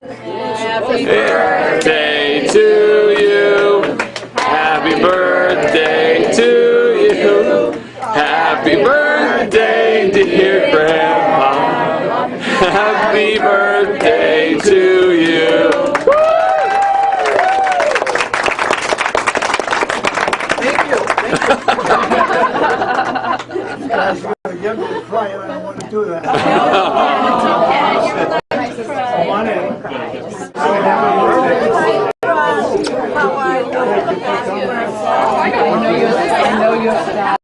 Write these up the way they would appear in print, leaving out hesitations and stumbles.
Happy birthday to you. Happy birthday to you. Happy birthday, dear Grandma. Happy birthday to you. Thank you. Guys, you're going to get me to cry, and I don't want to do that. Come on in. I know you're sad.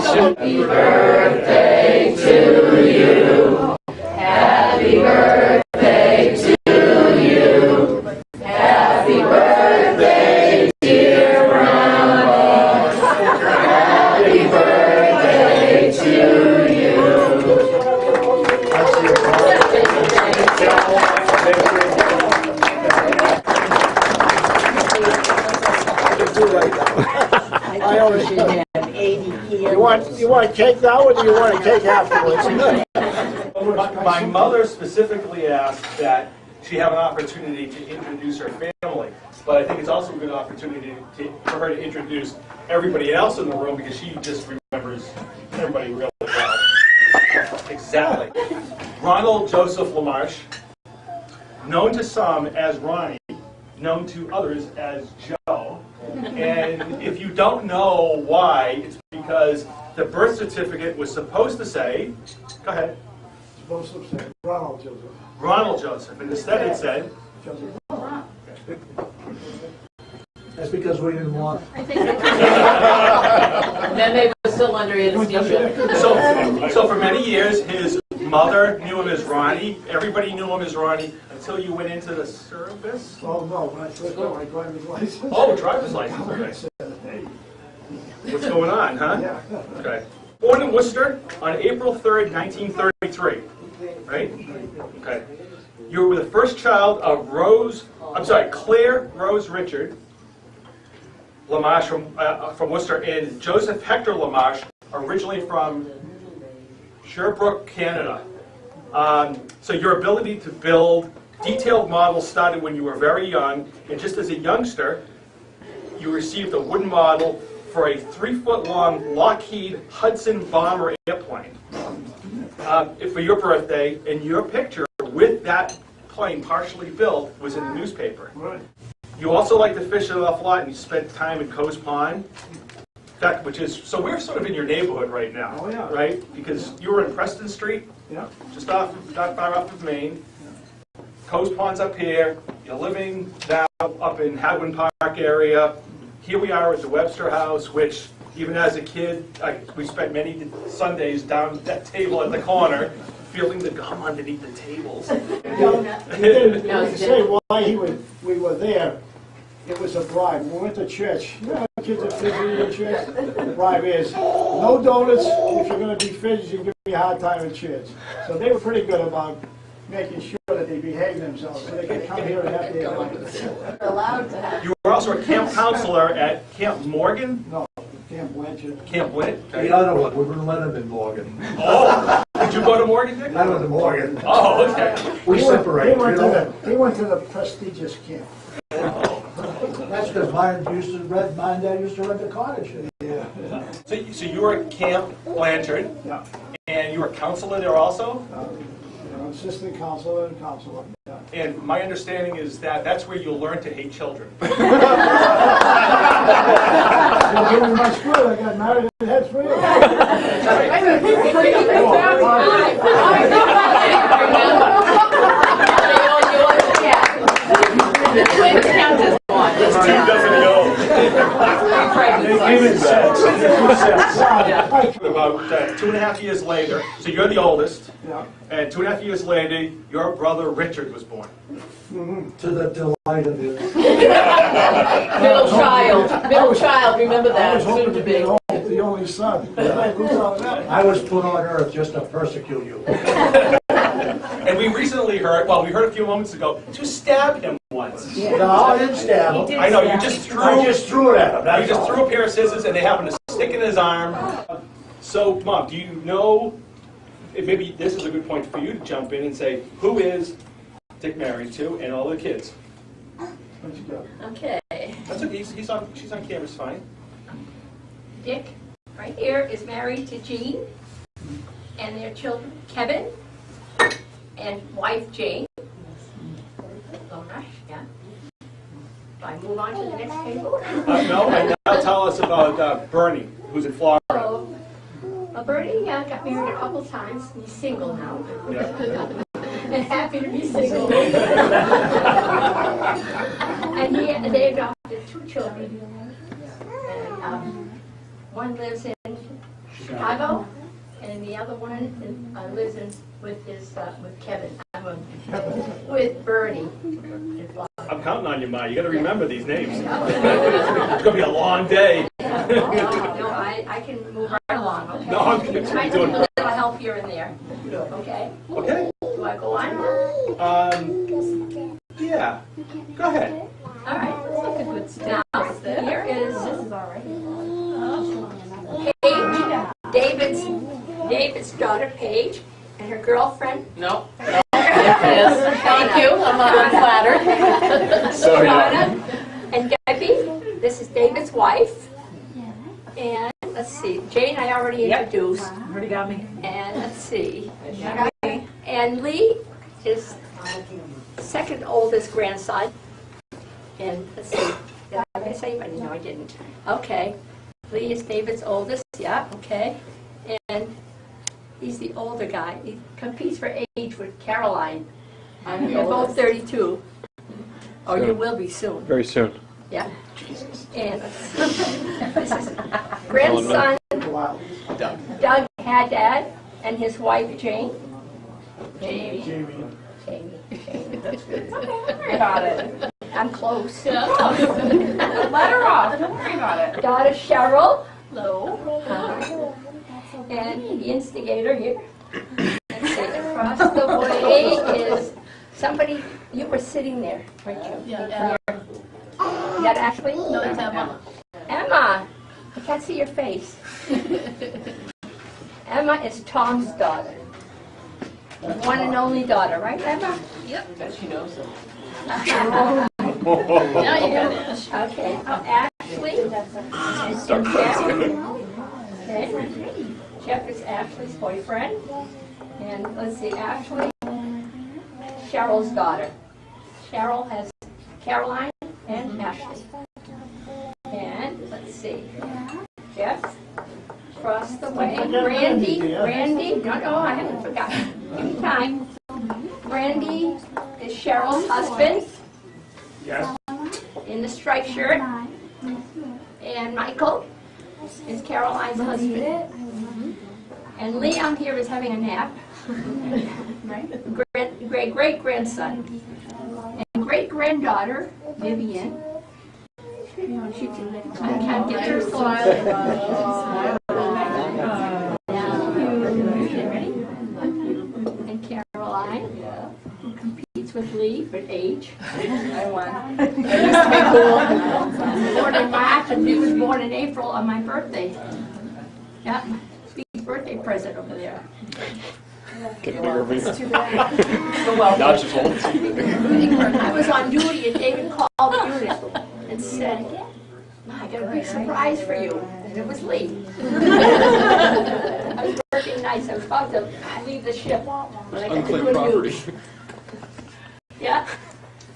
Happy birthday to you. Happy birthday to you. Happy birthday, dear Ronald. Happy birthday to you. I always say, 80 years. You want cake now, or do you want a cake afterwards? My mother specifically asked that she have an opportunity to introduce her family, but I think it's also a good opportunity for her to introduce everybody else in the room, because she just remembers everybody really well. Exactly. Ronald Joseph LaMarche, known to some as Ronnie, known to others as Joe. And if you don't know why, it's because the birth certificate was supposed to say, go ahead. Supposed to say Ronald Joseph. Ronald Joseph, and instead it said Joseph. That's because we didn't want. And then they were still under anesthesia. So for many years, his mother knew him as Ronnie. Everybody knew him as Ronnie until you went into the service. Oh no, when I first got my driver's license. Oh, driver's license. Okay. What's going on, huh? Yeah. Okay. Born in Worcester on April 3rd, 1933. Right? Okay. You were the first child of Claire Rose Richard LaMarche from Worcester, and Joseph Hector LaMarche, originally from Sherbrooke, Canada. So your ability to build detailed models started when you were very young, and just as a youngster, you received a wooden model for a 3-foot-long Lockheed Hudson bomber airplane for your birthday, and your picture with that plane partially built was in the newspaper. You also like to fish an awful lot, and you spent time in Coase Pond. So we're sort of in your neighborhood right now, oh, yeah. Right? Because you were in Preston Street, Yeah. just not far off of Maine. Coase Pond's up here. You're living down up in Hadwin Park area. Here we are at the Webster House, which even as a kid, we spent many Sundays down at that table at the corner, feeling the gum underneath the tables. He didn't say why we were there. It was a bribe. We went to church. You know, kids are fidgety in church. The bribe is no donuts. If you're going to be fidgety, you give me a hard time in church. So they were pretty good about making sure that they behave themselves, so they could come here and have their life. Allowed to have. You were also a camp counselor at Camp Morgan? No, Camp Blanchard. Camp Blanchard? The other one, we were letting in Morgan. Oh, did you go to Morgan, Dick? I went to Morgan. Oh, okay. We separated. He went to the prestigious camp. That's because my dad used to rent a cottage. Yeah. So you were at Camp Blanchard, Yeah. and you were a counselor there also? Assistant counselor and counselor. Yeah. And my understanding is that that's where you'll learn to hate children. In my school, I got married and had 3 of them. The twins count as one. This team doesn't go. Give it sense. About 2.5 years later, so you're the oldest, Yeah. and 2.5 years later, your brother Richard was born. To the delight of his. Middle child, remember I that, was hoping soon to to be be. the only son. I lose out of that. I was put on earth just to persecute you. And we recently heard, well, we heard a few moments ago, that you stabbed him once. No, I didn't stab him. I know, you just threw it at him, you that's just all. threw a pair of scissors and they happened to stick in his arm. So, Mom, do you know, maybe this is a good point for you to jump in and say, who is Dick married to and all the kids? What you got? Okay, That's okay, she's on camera, it's fine. Dick, right here, is married to Jean, and their children, Kevin, and wife Jane. LaMarche, yeah. Do I move on to the next table? No, and now tell us about Bernie, who's in Florida. So, Bertie got married a couple times. He's single now. Yeah. And happy to be single. And they adopted 2 children. And one lives in Chicago, and the other one lives with Kevin. With Bernie. in Florida. I'm counting on you, Ma. You got to remember these names. It's going to be a long day. No, I can move right along, okay? No, I'm kidding. I need a little help here and there, okay? Okay. Do I go on? Yeah. Go ahead. All right. Now, here is Paige, David's daughter, Paige, and her girlfriend. No. Yes, thank you, I'm flattered. Donna and Debbie. This is David's wife. And let's see, Jane I already introduced. Already got me. And let's see. And Lee is second oldest grandson. And let's see, did I say anybody? No, I didn't. Okay. Lee is David's oldest, yeah, okay. And he's the older guy. He competes for age with Caroline. They're both 32. Or you will be soon. Very soon. Yeah. And let's see. This is grandson Wow. Doug Haddad and his wife Jane. Jamie. Jamie. That's good. Got it. I'm close. Let her off, don't worry about it. Daughter Cheryl. Hello. And the instigator here. Let's see, across the way is somebody, you were sitting there, weren't you? Yeah. Is that Ashley? No, it's Emma. Emma. I can't see your face. Emma is Tom's daughter. One and only daughter, right, Emma? Yep. Bet she knows it. Now you got it. Okay. Ashley. And Jeff. Okay. Jeff is Ashley's boyfriend. And let's see, Ashley, Cheryl's daughter. Cheryl has Caroline and Ashley. And let's see, Jeff, across the way, Randy, no, I haven't forgotten. Give me time. Randy is Cheryl's husband. Yes. In the striped shirt. And Michael is Caroline's husband. And Leon here is having a nap. Great-grandson. And great-granddaughter, Vivian. I can't get her slide. And Caroline, who competes with Lee for age. I won. That used to be cool. Born in March, and he was born in April on my birthday. Yeah, sweet birthday present over there. Getting bigger for you. Too bad. Not just old. I was on duty and David called the unit and said, I got a big surprise for you. And it was Lee. I was working nights. I was about to leave the ship. But I got the good news. Yeah.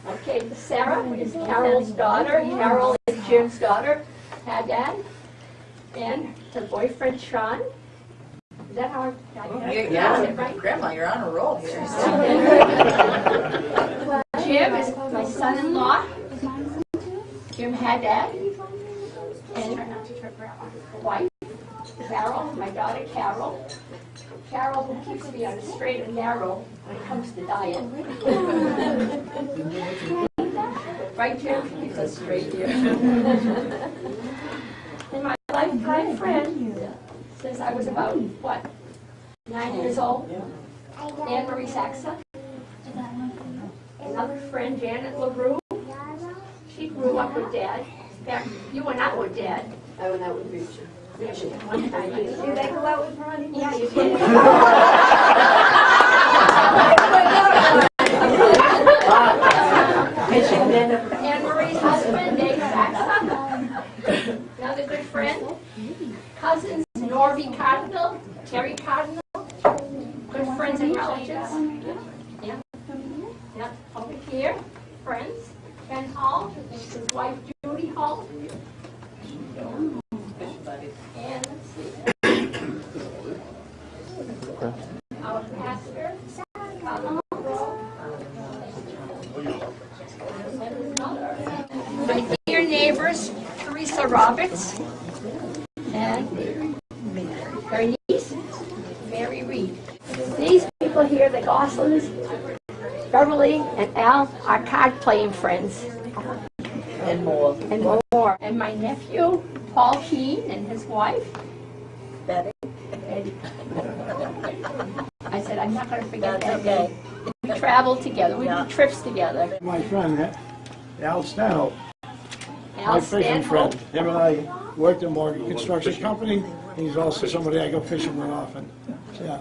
Okay, Sarah is Carol's daughter. Carol is Jim's daughter, Haddad. And her boyfriend, Sean. Is that how I Yeah, it right? Grandma, you're on a roll here. Jim is my son-in-law, Jim Haddad, and her wife, Carol, my daughter Carol. Carol, who keeps me on the straight and narrow when it comes to diet. Right, Jim? Keeps us straight here. And my lifetime friend, since I was about, what, 9 years old, Anne Marie Saxa. Another friend, Janet LaRue. She grew up with Dad. In fact, you went out with Dad. I went out with Richard. One time you did. Did I go out with Ronnie? Yeah, you did. Anne Marie's husband, Dave Saxa. Another good friend. Cousins, Norby Cardinal, Terry Cardinal. Good friends and relatives. Yeah. Yeah. Over here, friends. Ben Hall, his wife Judy Hall. And let's see. Our pastor, my dear neighbors, Teresa Roberts, and her niece, Mary Reed. These people here, the Goslins, Beverly and Al, are card-playing friends. And more. And more. And my nephew, Paul Sheen, and his wife, Betty. Eddie. I said, I'm not going to forget That's that okay. day. We traveled together. We did trips together. My friend, Al Stanhope, Al my fishing Stanhope. friend. Him and I worked in Morgan Construction Company. He's also somebody I go fishing with often. Yeah.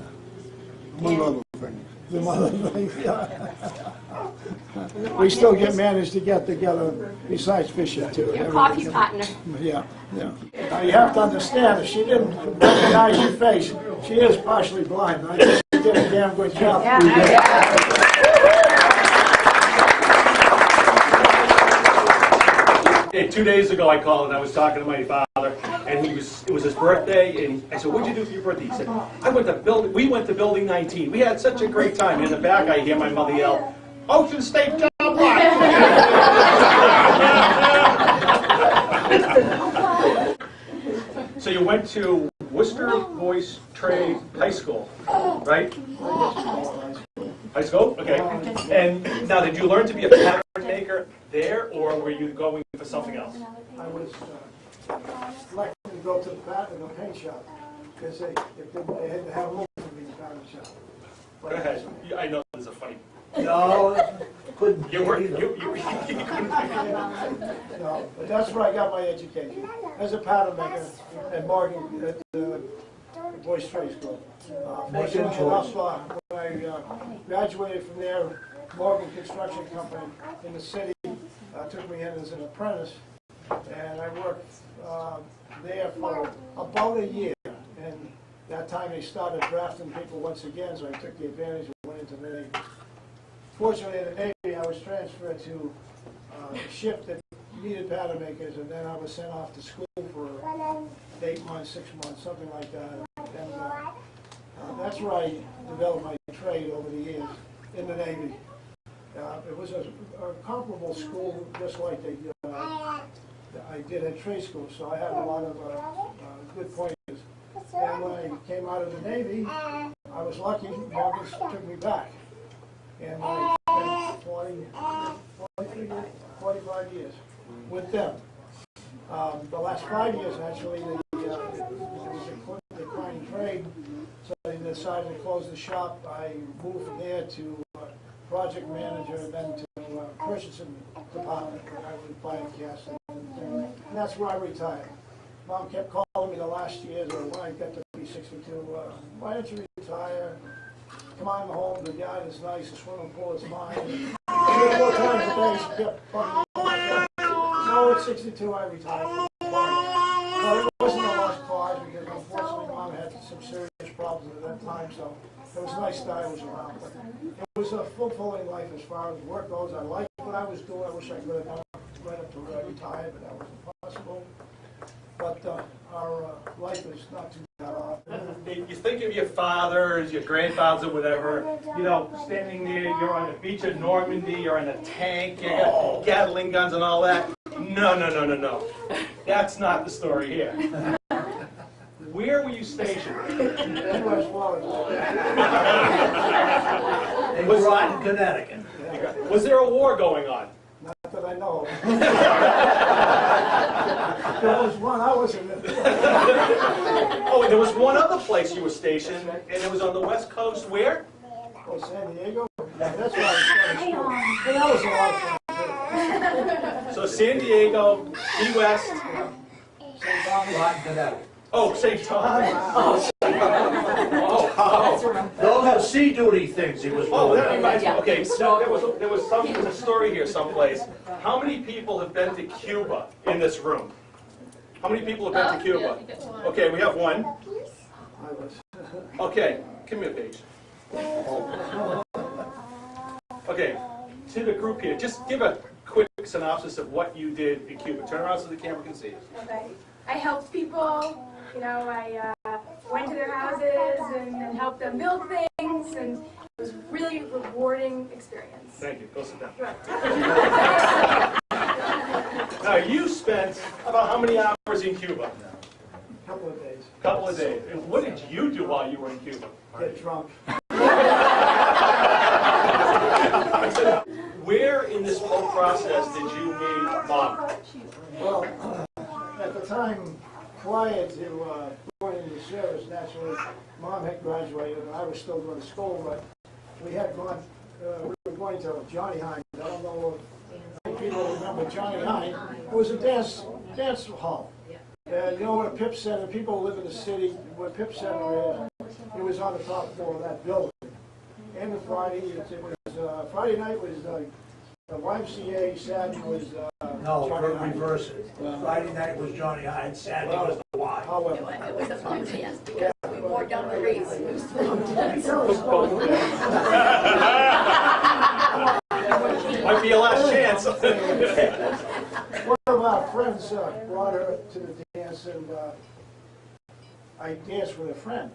And The mother thing, yeah. We still manage to get together besides fishing too. your coffee partner. Yeah, yeah. Now you have to understand, if she didn't recognize your face, she is partially blind. I think she did a damn good job. Hey, 2 days ago I called and I was talking to my father, and it was his birthday, and I said, "What'd you do for your birthday?" He said, we went to building 19. We had such a great time. In the back I hear my mother yell, "Ocean State job lot." So you went to Worcester Boys Trade High School, right? High school? Okay. And now, did you learn to be a pattern maker there, or were you going for something else? I was selected to go to the paint shop, because they had to have room for me in the pattern shop. Go ahead. I know this is a funny. No, couldn't. You were. No, but that's where I got my education, as a pattern maker at Morgan, at the Boys Trade School. Fortunately enough, when I graduated from there, Morgan Construction Company in the city took me in as an apprentice, and I worked there for about a year. And that time they started drafting people once again, so I took the advantage and went into the Navy. Fortunately, in the Navy, I was transferred to a ship that needed pattern makers, and then I was sent off to school for 8 months, 6 months, something like that. And that's where I developed my trade over the years in the Navy. It was a comparable school, just like I did at trade school, so I had a lot of good pointers. And when I came out of the Navy, I was lucky, Morgan took me back. And I spent 45 years with them. The last 5 years, actually, there was a declining trade, so they decided to close the shop. I moved from there to project manager, and then to purchasing department. I was buying gas, and that's where I retired. Mom kept calling me the last years, or when I got to be 62, why don't you retire? Come on home, the yard is nice, the swimming pool is mine. 4 times a day, she kept bugging me. So at 62, I retired from the farm. But it wasn't a lost cause, because unfortunately Mom had some serious problems at that time, so it was nice that I was around. But it was a fulfilling life as far as work goes. I liked what I was doing. I wish I could have done it right up to where I retired, but that wasn't possible. But our life is not too bad off. You think of your fathers, your grandfathers, or whatever, you know, standing there, you're on the beach of Normandy, you're in a tank, you got Gatling guns and all that. No. That's not the story here. Where were you stationed? West Florida. In Groton, Connecticut. Was there a war going on? Not that I know of. There was one, I wasn't in. Oh, and there was one other place you were stationed, and it was on the West Coast. Where? Oh, San Diego? That's where I started school. But that was a lot of fun, too. So San Diego, Key West. Groton, Connecticut. Oh, St. Thomas. Oh. Those are sea duty things he was Oh, doing. that reminds me. Okay, so there was a story here someplace. How many people have been to Cuba in this room? How many people have been to Cuba? Okay, we have one. I was. Okay, give me a page. Okay, to the group here, just give a quick synopsis of what you did in Cuba. Turn around so the camera can see you. Okay. I helped people, you know, I went to their houses and helped them build things, and it was a really rewarding experience. Thank you. Go sit down. Right. Now, you spent about how many hours in Cuba? A couple of days. A couple of days. And what did you do while you were in Cuba? Get drunk. Where in this whole process did you meet Mom? Well, at the time, prior to going into service, naturally, Mom had graduated and I was still going to school, but we had gone, we were going to Johnny Hine. I don't know if people remember Johnny Hine. It was a dance hall. And you know what a pip center, people who live in the city, what a pip center is, it was on the top floor of that building. And the Friday, Friday night was the YMCA, Saturday was No, Johnny Hine. reverse it. Friday night was Johnny Hyde, Saturday was the Y. However, It was a fun dance because we wore dungarees. It was fun. Might be your last chance. One of our friends brought her to the dance, and I danced with a friend.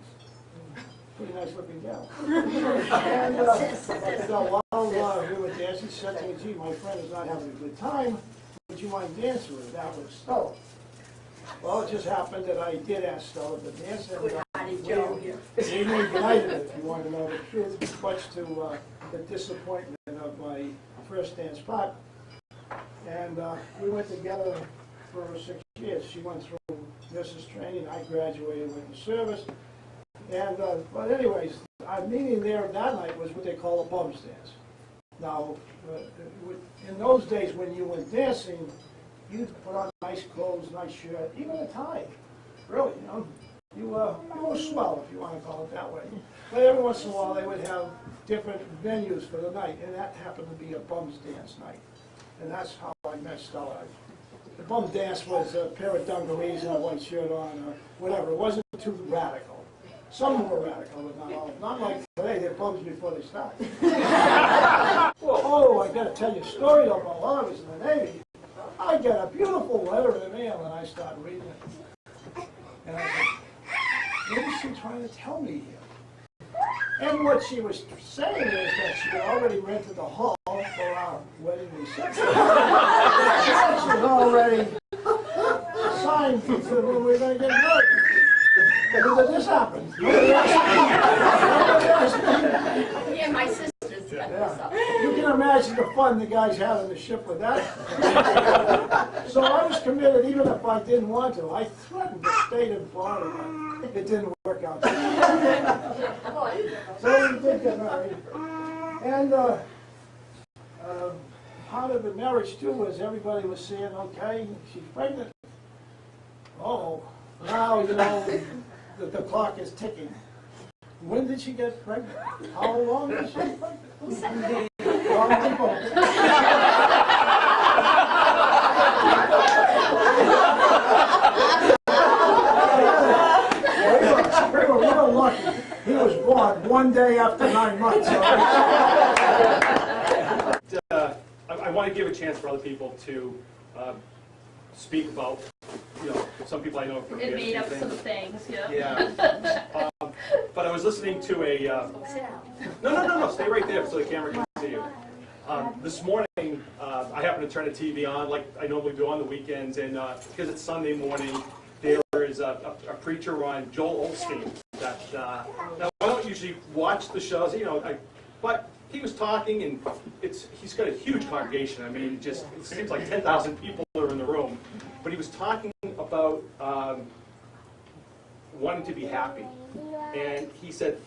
Pretty nice looking gal. And while we were dancing, she said to me, gee, my friend is not having a good time. Would you mind dancing with her? That was Stella. Well, it just happened that I did ask Stella to dance, and we ignited it, if you want to know the truth, much to the disappointment of my first dance partner. And we went together for 6 years. She went through nurses training, I graduated, went to service. And, but anyways, our meeting there that night was what they call a bums dance. Now, in those days when you went dancing, you'd put on nice clothes, nice shirt, even a tie. Really, you know. You were swell, if you want to call it that way. But every once in a while they would have different venues for the night, and that happened to be a bums dance night. And that's how I met Stella. The bum dance was a pair of dungarees and a white shirt on, or whatever. It wasn't too radical. Some were radical, but not all. Not like today, they're bums before they start. Oh, I got to tell you a story though. While I was in the Navy, I got a beautiful letter in the mail, and I started reading it. And I said, what is she trying to tell me here? And what she was saying is that she had already rented the hall for our wedding reception. She had already signed to when we were going to get married. When did this happen? Nobody asked me. Yeah, my sisters got this up. You can imagine the fun the guys had on the ship with that. So I was committed even if I didn't want to. I threatened to stay in Florida. It didn't work out. So we did get married. And part of the marriage too was everybody was saying, okay, she's pregnant. Oh, now you know the clock is ticking. When did she get pregnant? How long did she get pregnant? Wrong people. We were real lucky. He was born one day after 9 months. I want to give a chance for other people to speak about, you know, some people I know from It made up things. some things, yeah. Yeah. But I was listening to a... Sit down. No, stay right there so the camera can see you. This morning, I happened to turn the TV on like I normally do on the weekends, and because it's Sunday morning, there is a preacher on Joel Osteen that now I don't usually watch the shows, but he was talking, and he's got a huge congregation. I mean, it seems like 10,000 people are in the room, but he was talking about wanting to be happy, and he said,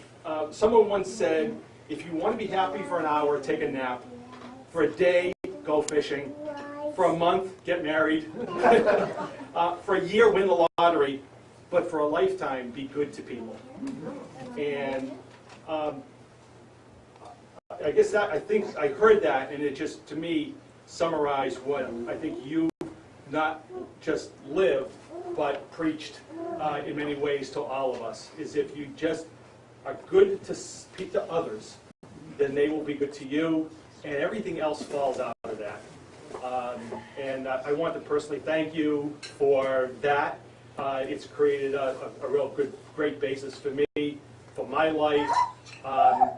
someone once said, if you want to be happy for an hour, take a nap. For a day, go fishing. For a month, get married. For a year, win the lottery. But for a lifetime, be good to people. And I guess I think I heard that, and it just, to me, summarized what I think you not just lived, but preached in many ways to all of us, is if you just are good to speak to others, then they will be good to you, and everything else falls out of that. And I want to personally thank you for that. It's created a real great basis for me, for my life.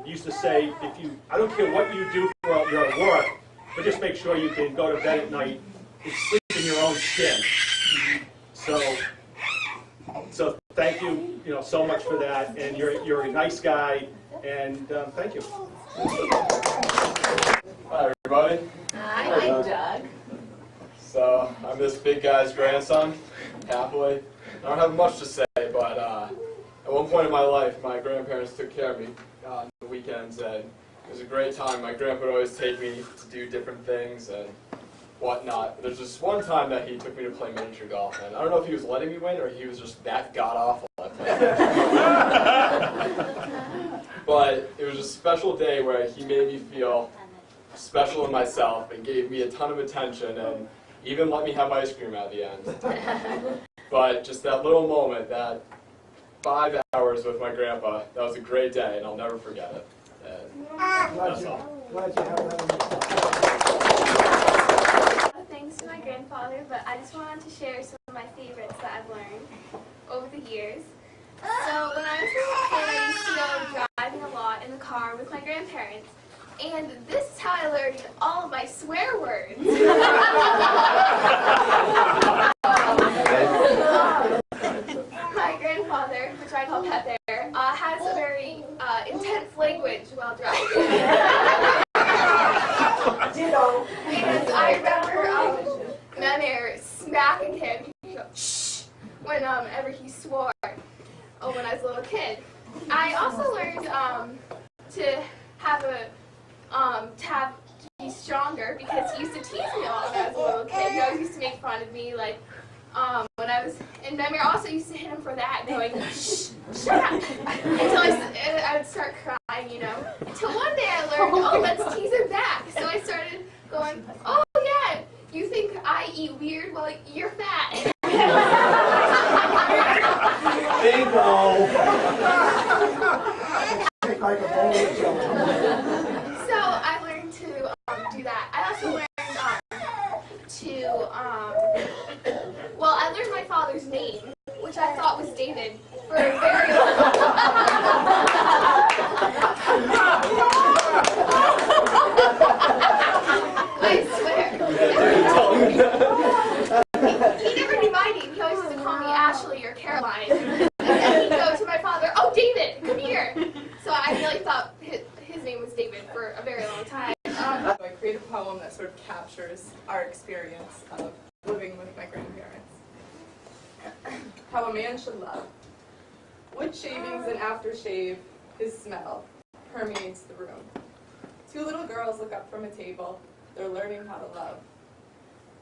Used to say, I don't care what you do throughout your work, but just make sure you can go to bed at night and sleep in your own skin. So thank you, so much for that, and you're a nice guy, and thank you. Hi, everybody. Hi, Doug. So, I'm this big guy's grandson, happily. I don't have much to say, but at one point in my life, my grandparents took care of me on the weekends, and it was a great time. My grandpa would always take me to do different things and whatnot. There's this one time that he took me to play miniature golf, and I don't know if he was letting me win or he was just that god-awful at playing. But it was a special day where he made me feel special in myself and gave me a ton of attention and even let me have ice cream at the end. But just that little moment, that 5 hours with my grandpa, that was a great day, and I'll never forget it. And that's all. Glad you have that. Thanks to my grandfather, but I just wanted to share some of my favorites that I've learned over the years. So when I was a little kid, I used to go driving a lot in the car with my grandparents. And this is how I learned all of my swear words. My grandfather, which I call Pet Bear, has a very intense language while driving. And I remember my mother smacking him, shh, whenever he swore, when I was a little kid. I also learned to be stronger because he used to tease me a lot when I was a little kid. He always used to make fun of me, like when I was in memory. I also used to hit him for that, going, shh, shut up, until I would start crying, Until one day I learned, oh, let's tease him back. So I started going, oh yeah, you think I eat weird? Well, you're fat. Bingo! Like a bowl of jello. So I learned to do that. I also learned I learned my father's name, which I thought was David, for a very long I swear. He never knew my name. He always used to call me Ashley or Caroline. And then he'd go to my father, oh, David, come here. So I really thought his name was David for a very long time. I create a poem that sort of captures our experience of living with my grandparents. How a man should love. Wood shavings and aftershave, his smell permeates the room. Two little girls look up from a table. They're learning how to love.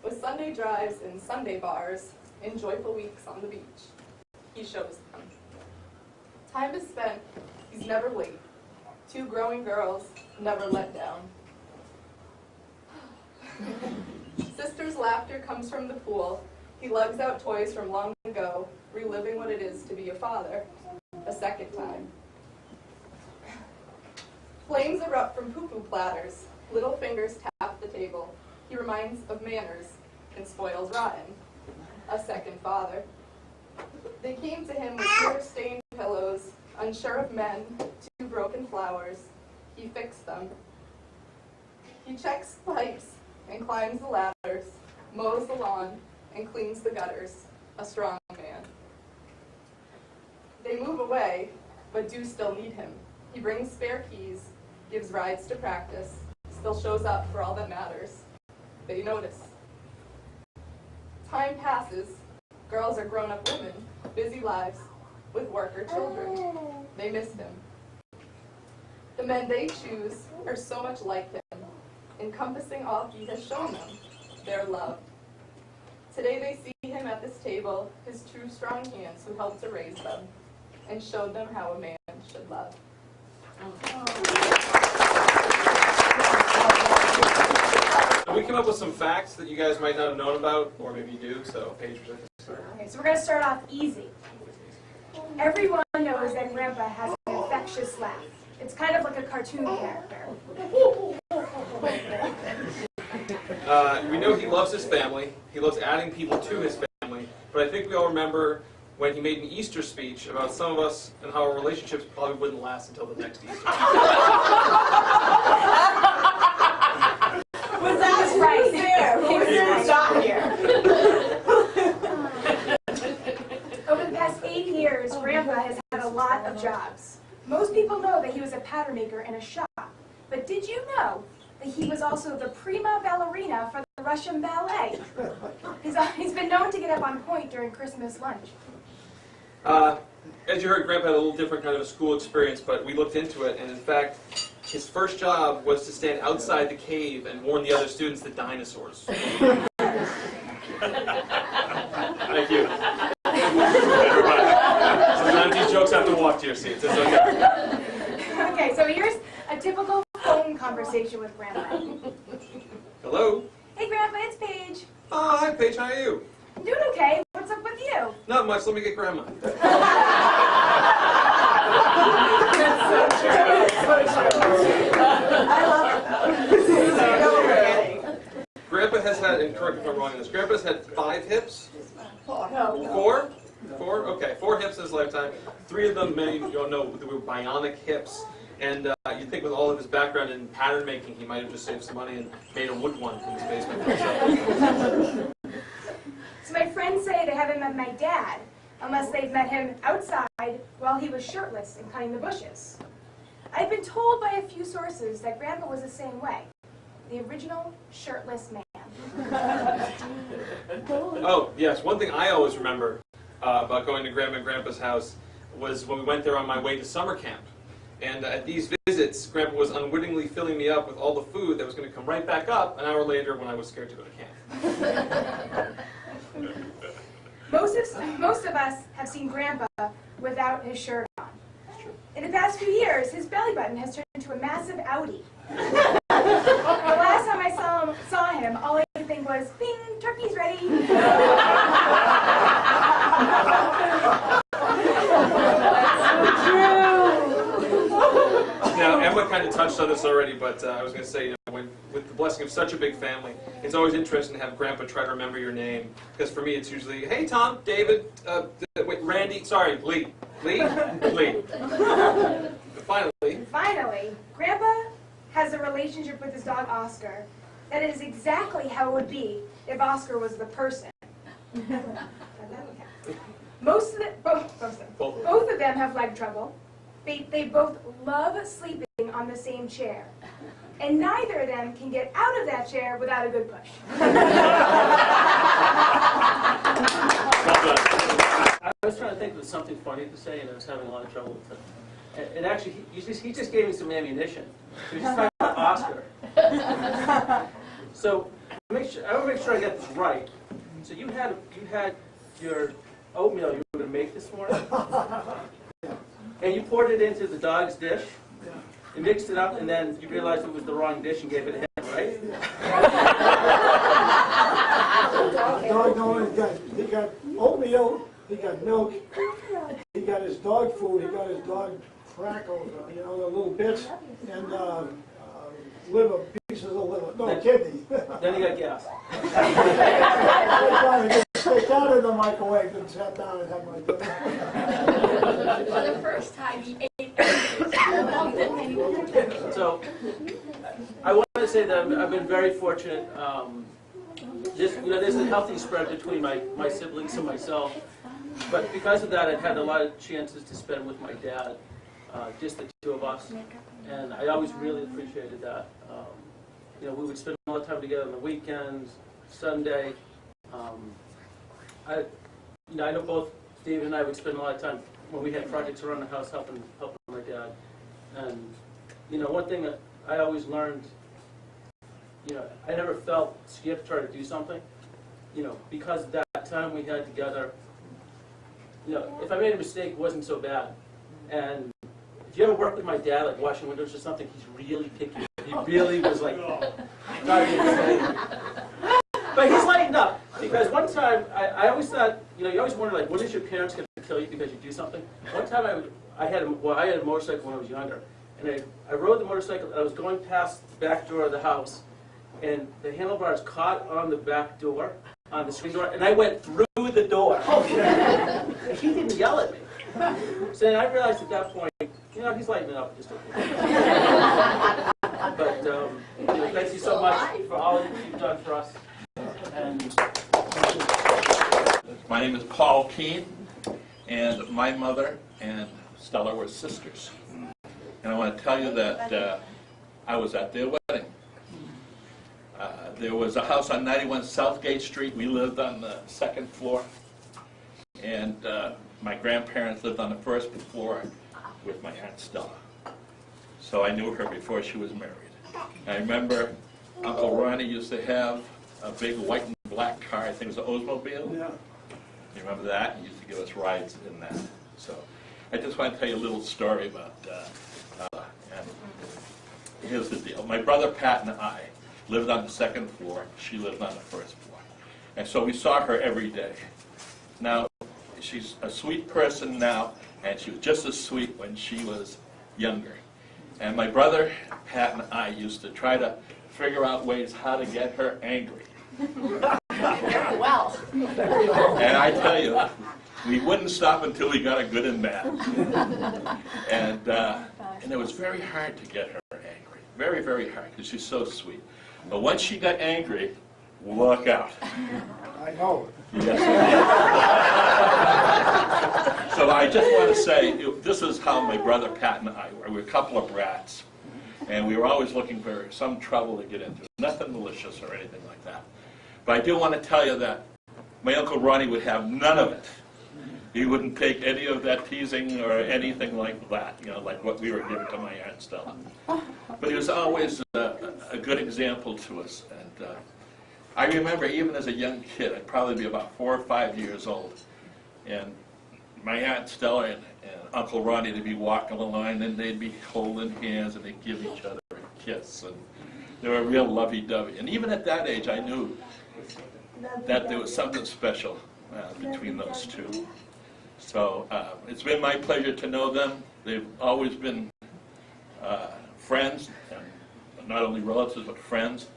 With Sunday drives and Sunday bars, in joyful weeks on the beach, he shows them. Time is spent, he's never late. Two growing girls, never let down. Sister's laughter comes from the pool. He lugs out toys from long ago, reliving what it is to be a father, a second time. Flames erupt from poo-poo platters. Little fingers tap the table. He reminds of manners and spoils rotten, a second father. They came to him with tear-stained pillows, unsure of men, two broken flowers. He fixed them. He checks pipes and climbs the ladders, mows the lawn, and cleans the gutters. A strong man. They move away, but do still need him. He brings spare keys, gives rides to practice, still shows up for all that matters. They notice. Time passes. Girls are grown-up women, busy lives, with work or children. They miss him. The men they choose are so much like him, encompassing all he has shown them, their love. Today they see him at this table, his two strong hands who helped to raise them, and showed them how a man should love. We came up with some facts that you guys might not have known about, or maybe you do, so Paige, would you like to start? Okay, so we're going to start off easy. Everyone knows that Grandpa has an infectious laugh. It's kind of like a cartoon character. We know he loves his family. He loves adding people to his family. But I think we all remember when he made an Easter speech about some of us and how our relationships probably wouldn't last until the next Easter. Was that right? He was there. Stop here. Over the past 8 years, Grandpa has had a lot of jobs. Most people know that he was a pattern maker in a shop. But did you know that he was also the prima ballerina for the Russian ballet? He's been known to get up on point during Christmas lunch. As you heard, Grandpa had a little different kind of a school experience, but we looked into it, and in fact, his first job was to stand outside the cave and warn the other students that dinosaurs. Thank you. Sometimes these jokes have to walk to your seats. It's okay. Okay, so here's a typical phone conversation with Grandpa. Hello? Hey Grandpa, it's Paige. Oh, hi, Paige. How are you? I'm doing okay. What's up with you? Not much. Let me get Grandma. I love it. Grandpa has had, and correct me if I'm wrong on this, Grandpa's had 5 hips? No. 4? 4? Okay, 4 hips in his lifetime. 3 of them, many of you all know, they were bionic hips. And you'd think with all of his background in pattern making, he might have just saved some money and made a wood one in his basement. So my friends say they haven't met my dad unless they've met him outside while he was shirtless and cutting the bushes. I've been told by a few sources that Grandpa was the same way. The original shirtless man. Oh, yes, one thing I always remember about going to Grandma and Grandpa's house was when we went there on my way to summer camp. And at these visits, Grandpa was unwittingly filling me up with all the food that was going to come right back up an hour later when I was scared to go to camp. Most of us have seen Grandpa without his shirt on. In the past few years, his belly button has turned into a massive outie. The last time I saw him, all I could think was, "Bing, turkey's ready." Now, Emma kind of touched on this already, but I was going to say, with the blessing of such a big family, it's always interesting to have Grandpa try to remember your name. Because for me, it's usually, hey, Tom, David, Randy, sorry, Lee. Lee? Lee. Finally, Grandpa has a relationship with his dog, Oscar, that is exactly how it would be if Oscar was the person. Both of them have leg trouble. They both love sleeping on the same chair. And neither of them can get out of that chair without a good push. I was trying to think of something funny to say, and I was having a lot of trouble with it. And actually, he just gave me some ammunition. He was just talking about Oscar. So I want to make sure I get this right. So you had your oatmeal you were going to make this morning, and you poured it into the dog's dish. You mixed it up, and then you realized it was the wrong dish and gave it to him, right? The dog, he got oatmeal, he got milk, he got his dog food, he got his dog crackles, the little bits, and liver, pieces of liver, no, kidney. Then he got gas. I staked out in the microwave and sat down and had my dinner. For the first time, he ate So, I want to say that I've been very fortunate. There's a healthy spread between my siblings and myself. But because of that, I've had a lot of chances to spend with my dad, just the two of us. And I always really appreciated that. We would spend a lot of time together on the weekends, Sunday. I know both David and I would spend a lot of time when we had projects around the house helping my dad. And, one thing that I always learned, I never felt scared to try to do something. Because that time we had together, if I made a mistake, it wasn't so bad. And if you ever work with my dad, like washing windows or something, he's really picky. He really was like, not even saying. But he's lightened up. Because one time, I always thought, you always wonder, like, when is your parents going to kill you because you do something? One time I had a motorcycle when I was younger. And I rode the motorcycle, and I was going past the back door of the house. And the handlebars caught on the back door, on the screen door, and I went through the door. And he didn't yell at me. So then I realized at that point, he's lightening up just a little. But thank you so much for all that you've done for us. And my name is Paul Keene, and my mother and Stella were sisters. And I want to tell you that I was at their wedding. There was a house on 91 Southgate Street. We lived on the second floor. And my grandparents lived on the first floor with my Aunt Stella. So I knew her before she was married. I remember Uncle Ronnie used to have a big white and black car. I think it was an Oldsmobile. Yeah. You remember that? He used to give us rides in that. So I just want to tell you a little story about and here's the deal. My brother Pat and I lived on the second floor. She lived on the first floor. And so we saw her every day. Now, she's a sweet person now, and she was just as sweet when she was younger. And my brother Pat and I used to try to figure out ways how to get her angry. Well. And I tell you, we wouldn't stop until we got her good and bad. And it was very hard to get her angry. Very, very hard, because she's so sweet. But once she got angry, look out. I know. Yes. So I just want to say, this is how my brother Pat and I were. We were a couple of brats. And we were always looking for some trouble to get into. Nothing malicious or anything like that. But I do want to tell you that my Uncle Ronnie would have none of it. He wouldn't take any of that teasing or anything like that, like what we were giving to my Aunt Stella. But he was always a good example to us. And I remember even as a young kid, I'd probably be about 4 or 5 years old, and my Aunt Stella and Uncle Ronnie, they'd be walking along, and they'd be holding hands, and they'd give each other a kiss. And they were real lovey-dovey. And even at that age, I knew that there was something special between those two. So it's been my pleasure to know them. They've always been friends, and not only relatives, but friends.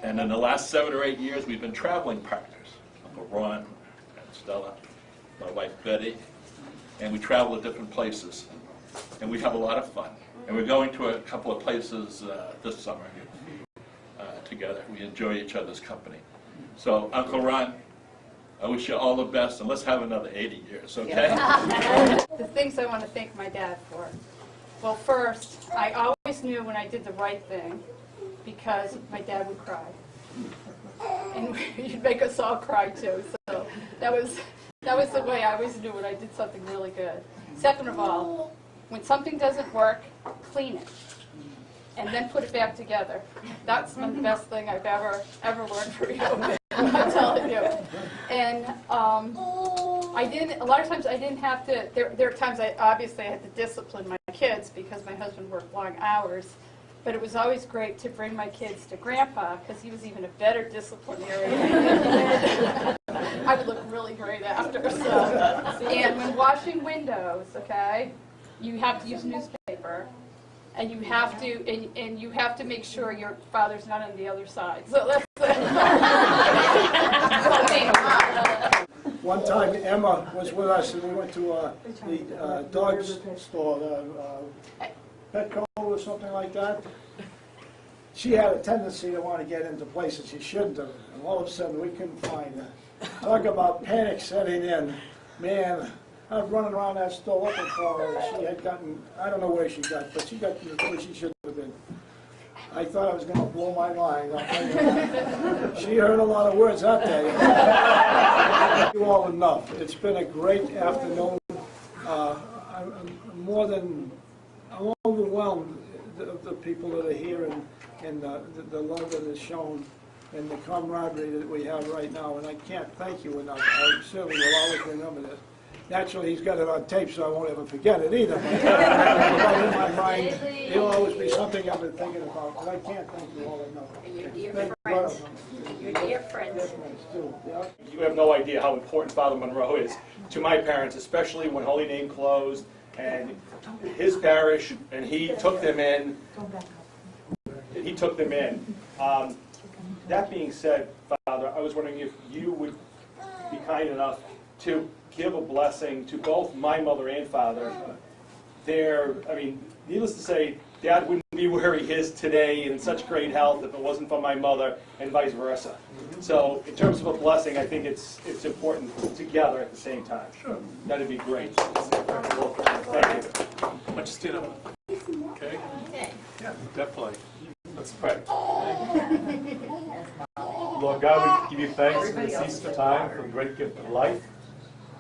And in the last 7 or 8 years, we've been traveling partners. Uncle Ron and Stella, my wife Betty, and we travel to different places. And we have a lot of fun. And we're going to a couple of places this summer together. We enjoy each other's company. So, Uncle Ron, I wish you all the best, and let's have another 80 years, okay? The things I want to thank my dad for. Well, first, I always knew when I did the right thing, because my dad would cry. And he'd make us all cry too, so that was the way I always knew when I did something really good. Second of all, when something doesn't work, clean it. And then put it back together. That's the best thing I've ever learned from you. I'm telling you. And a lot of times I didn't have to, there are times obviously I had to discipline my kids because my husband worked long hours. But it was always great to bring my kids to Grandpa because he was even a better disciplinarian. I would look really great after. So. And when washing windows, okay, you have to use newspaper. And you have to, and you have to make sure your father's not on the other side. So that's one time Emma was with us and we went to the dog store, Petco or something like that. She had a tendency to want to get into places she shouldn't have, and all of a sudden we couldn't find her. Talk about panic setting in. Man, I was running around that store looking for her. She had gotten, I don't know where she got, but she got where she shouldn't have been. I thought I was going to blow my mind. She heard a lot of words that day. You all enough. It's been a great afternoon. I'm overwhelmed of the people that are here and the love that is shown and the camaraderie that we have right now. And I can't thank you enough. I certainly will always remember this. Naturally, he's got it on tape, so I won't ever forget it either. But in my mind, it'll always be something I've been thinking about. But I can't thank you all enough. And your dear friends. Your dear friends. Too. Yeah. You have no idea how important Father Monroe is to my parents, especially when Holy Name closed and his parish, and he took them in. That being said, Father, I was wondering if you would be kind enough to give a blessing to both my mother and father. Needless to say, Dad wouldn't be where he is today in such great health if it wasn't for my mother, and vice versa. So, in terms of a blessing, I think it's important together at the same time. Sure. That'd be great. Thank you. Why don't you stand up? Okay? Yeah, definitely. Let's pray. Lord God, we give you thanks for this Easter time, for the great gift of life.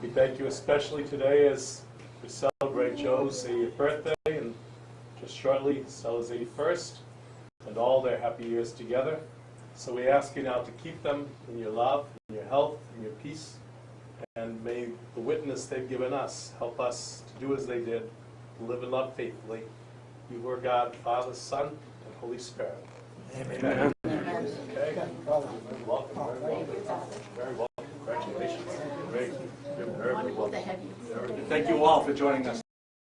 We thank you especially today as we celebrate Joe's 80th birthday and just shortly Stella's 81st and all their happy years together. So we ask you now to keep them in your love, in your health, in your peace, and may the witness they've given us help us to do as they did, to live and love faithfully. You are God, Father, Son, and Holy Spirit. Amen. Okay. Very welcome. Very welcome. Congratulations. Great. Very welcome. Thank you all for joining us.